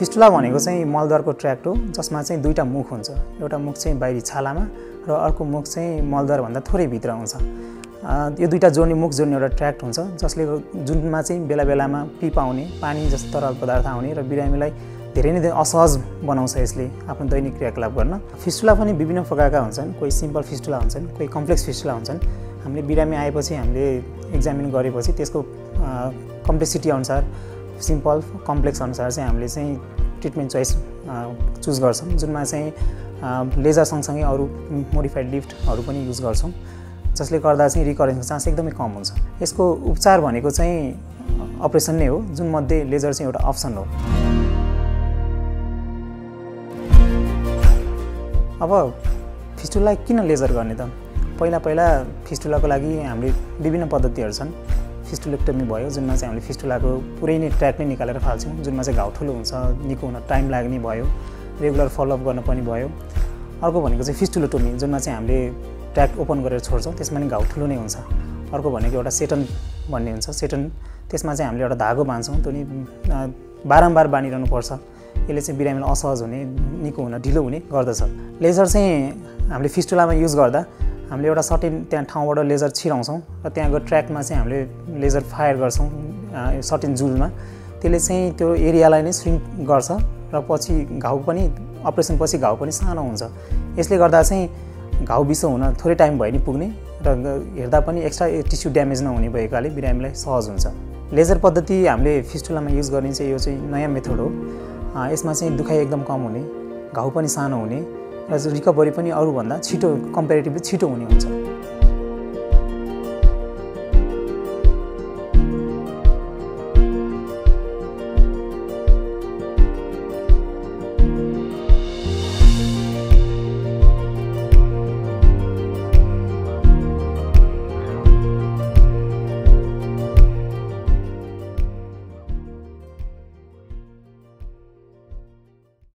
Fistula भनेको चाहिँ मलद्वारको ट्र्याक्ट हो जसमा चाहिँ दुईटा मुख हुन्छ। एउटा मुख चाहिँ बाहिरी छालामा र अर्को मुख चाहिँ मलद्वारभन्दा थोरै भित्र हुन्छ। यो दुईटा जोड्ने मुख जोड्ने एउटा ट्र्याक्ट हुन्छ जसले जुनमा चाहिँ बेला बेलामा पिप आउने पानी जस्तो तरल पदार्थ आउने र बिरामीलाई धेरै नै असहज बनाउँछ यसले आफ्नो दैनिक क्रियाकलाप गर्न। फिस्टुला पनि विभिन्न प्रकारका हुन्छन्, कोही सिम्पल फिस्टुला हुन्छन्, कोही कम्प्लेक्स फिस्टुला हुन्छन्। हामीले बिरामी आएपछि हामीले एक्जामिन गरेपछि त्यसको कम्प्लेक्सिटी अनुसार सिम्पल कम्प्लेक्स अनुसार चाहिँ हामीले चाहिँ ट्रिटमेन्ट चोइस चुज गर्छौँ, जुनमा चाहिँ लेजर सँगसँगै अरू मोडिफाइड लिफ्टहरू पनि युज गर्छौँ, जसले गर्दा चाहिँ रिकरेन्सको चान्स एकदमै कम हुन्छ। यसको उपचार भनेको चाहिँ अपरेसन नै हो, जुन मध्ये लेजर चाहिँ एउटा अप्सन हो। अब फिस्टुलालाई किन लेजर गर्ने त? पहिला फिस्टुलाको लागि हामीले विभिन्न पद्धतिहरू छन्। फिस्टुलेक्टोमी भयो, जुनमा चाहिँ हामीले फिस्टुलाको पुरै नै ट्र्याक नै निकालेर फाल्छौँ, जुनमा चाहिँ घाउ ठुलो हुन्छ, निको हुन टाइम लाग्ने भयो, रेगुलर फलोअप गर्न पनि भयो। अर्को भनेको चाहिँ फिस्टुलोटोमी, जुनमा चाहिँ हामीले ट्र्याक ओपन गरेर छोड्छौँ, त्यसमा नि घाउ ठुलो नै हुन्छ। अर्को भनेको एउटा सेटन भन्ने हुन्छ। सेटन त्यसमा चाहिँ हामीले एउटा धागो बाँध्छौँ, त्यो नि बारम्बार बाँधिरहनु पर्छ। यसले चाहिँ बिरामीलाई असहज हुने, निको हुन ढिलो हुने गर्दछ। लेजर चाहिँ हामीले फिस्टुलामा युज गर्दा हामीले एउटा सर्टेन त्यहाँ ठाउँबाट लेजर छिराउँछौँ र त्यहाँको ट्र्याकमा चाहिँ हामीले लेजर फायर गर्छौँ सर्टेन जुलमा। त्यसले चाहिँ त्यो एरियालाई नै श्रिङ्क गर्छ र पछि घाउ पनि अपरेसन पछि घाउ पनि सानो हुन्छ। यसले गर्दा चाहिँ घाउ बिसो हुन थोरै टाइम भयो नि पुग्ने र हेर्दा पनि एक्स्ट्रा टिस्यु ड्यामेज नहुने भएकाले बिरामीलाई सहज हुन्छ। लेजर पद्धति हामीले फिस्टुलामा युज गर्ने चाहिँ यो चाहिँ नयाँ मेथड हो। यसमा चाहिँ दुखाइ एकदम कम हुने, घाउ पनि सानो हुने र रिकभरी पनि अरूभन्दा छिटो कम्पेरिटिभली छिटो हुने हुन्छ।